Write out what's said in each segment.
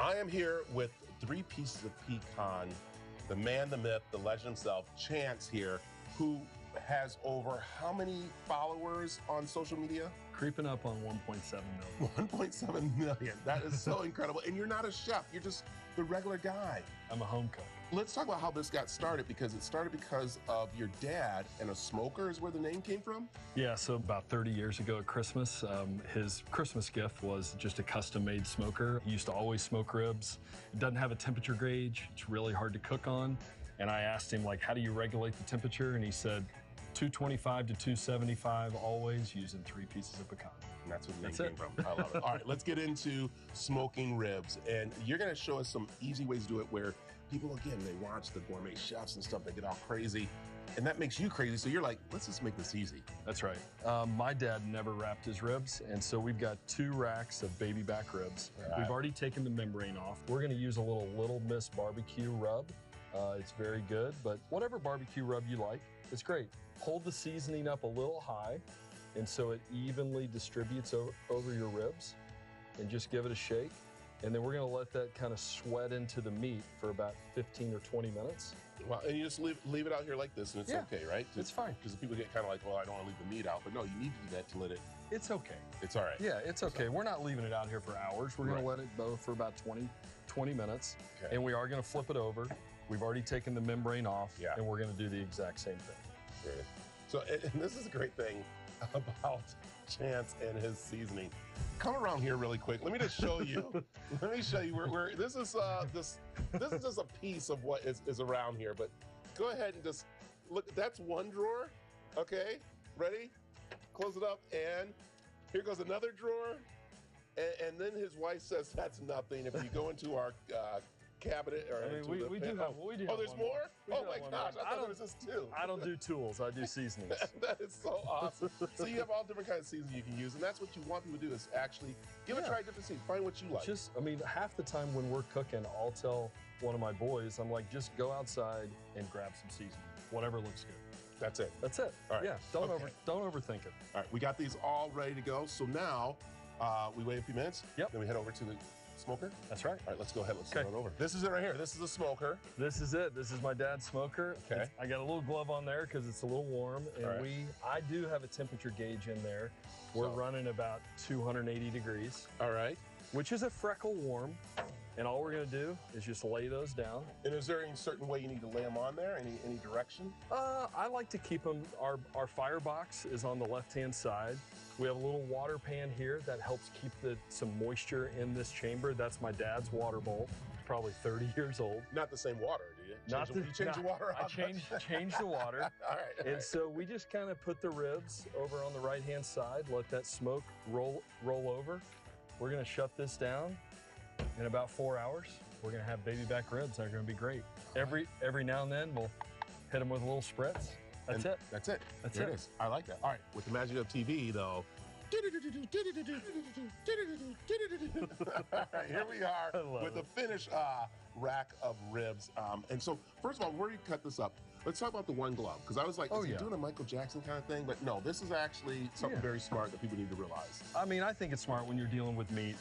I am here with 3 pieces of pecan, the man, the myth, the legend himself, Chance here, who has over how many followers on social media? Creeping up on 1.7 million. 1.7 million. That is so incredible. And you're not a chef. You're just the regular guy. I'm a home cook. Let's talk about how this got started, because it started because of your dad and a smoker is where the name came from? Yeah, so about 30 years ago at Christmas, his Christmas gift was just a custom-made smoker. He used to always smoke ribs. It doesn't have a temperature gauge. It's really hard to cook on. And I asked him, like, how do you regulate the temperature? And he said, 225 to 275 always, using 3 pieces of pecan. And that's where the name came from. I love it. All right, let's get into smoking ribs. And you're gonna show us some easy ways to do it where people, again, they watch the gourmet chefs and stuff, they get all crazy. And that makes you crazy. So you're like, let's just make this easy. That's right. My dad never wrapped his ribs. And so we've got 2 racks of baby back ribs. Right. We've already taken the membrane off. We're gonna use a Little Miss barbecue rub. It's very good, but whatever barbecue rub you like, it's great. Hold the seasoning up a little high, and so it evenly distributes over your ribs, and just give it a shake. And then we're gonna let that kind of sweat into the meat for about 15 or 20 minutes. Well, and you just leave it out here like this, and it's okay, right? It's fine. Because people get kind of like, well, I don't want to leave the meat out, but no, you need to do that to let it. It's okay. It's all right. Yeah, it's okay. We're not leaving it out here for hours. We're gonna let it go for about 20 minutes, and we are gonna flip it over. We've already taken the membrane off, and we're gonna do the exact same thing. Great. So, and this is a great thing about Chance and his seasoning. Come around here really quick. Let me just show you. Let me show you where this is just a piece of what is around here. But go ahead and just look. That's one drawer. Okay, ready? Close it up, and here goes another drawer. And then his wife says that's nothing. If you go into our cabinet, or we do have. Oh, there's more? Oh my gosh! I thought there was just 2. I don't do tools. I do seasonings. That is so awesome. So you have all different kinds of seasonings you can use, and that's what you want people to do, is actually give a try different seasonings. Find what you like. Just, I mean, half the time when we're cooking, I'll tell one of my boys, I'm like, just go outside and grab some seasoning, whatever looks good. That's it. That's it. All right. Yeah. Don't overthink it. All right. We got these all ready to go. So now we wait a few minutes. Yep. Then we head over to the smoker? That's right. All right, let's go ahead. Let's turn it over. This is it right here. This is a smoker. This is it. This is my dad's smoker. Okay. I got a little glove on there because it's a little warm. And I do have a temperature gauge in there. We're running about 280 degrees. All right. Which is a freckle warm. And all we're gonna do is just lay those down. And is there any certain way you need to lay them on there? Any direction? I like to keep them, our firebox is on the left-hand side. We have a little water pan here that helps keep some moisture in this chamber. That's my dad's water bowl. It's probably 30 years old. Not the same water, do you? You change the water out? I changed the water. All right. And so we just kind of put the ribs over on the right-hand side, let that smoke roll over. We're gonna shut this down. In about 4 hours, we're gonna have baby back ribs. They're gonna be great. Every now and then, we'll hit them with a little spritz. That's it. That's it. That's it. It Is. I like that. All right, with the magic of TV, though. All right, here we are with the finished rack of ribs. And so, first of all, where do you cut this up? Let's talk about the one glove, because I was like, is he doing a Michael Jackson kind of thing? But no, this is actually something very smart that people need to realize. I mean, I think it's smart when you're dealing with meat,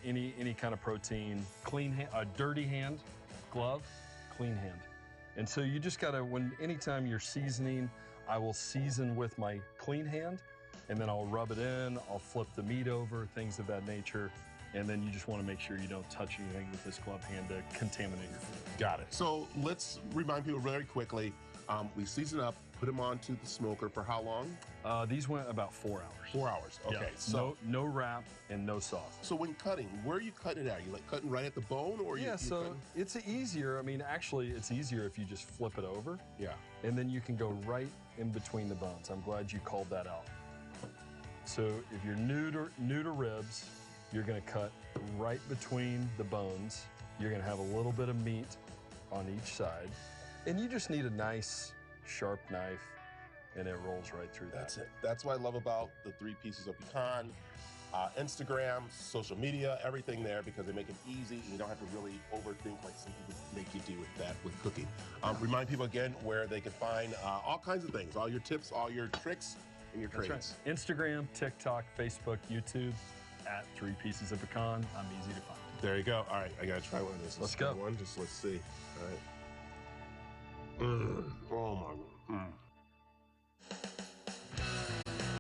any kind of protein, clean hand, a dirty hand, glove, clean hand. And so you just gotta, anytime you're seasoning, I will season with my clean hand, and then I'll rub it in, I'll flip the meat over, things of that nature. And then you just want to make sure you don't touch anything with this glove hand to contaminate your food. Got it. So let's remind people very quickly, we season up, put them onto the smoker for how long? These went about 4 hours. 4 hours, okay. Yeah. So no wrap and no sauce. So when cutting, where are you cutting it at? Are you like cutting right at the bone, or it's easier. I mean, actually, it's easier if you just flip it over. Yeah. And then you can go right in between the bones. I'm glad you called that out. So if you're new to ribs, you're gonna cut right between the bones. You're gonna have a little bit of meat on each side. And you just need a nice, sharp knife, and it rolls right through that. That's it. That's what I love about the 3 pieces of pecan. Instagram, social media, everything there, because they make it easy and you don't have to really overthink like some people make you do with cooking. Remind people again where they can find all kinds of things, all your tips, all your tricks, and your trades. That's right. Instagram, TikTok, Facebook, YouTube, at 3 Pieces of Pecan. I'm easy to find. There you go. All right, I gotta try one of these. Let's go. Let's see. All right. Oh my God.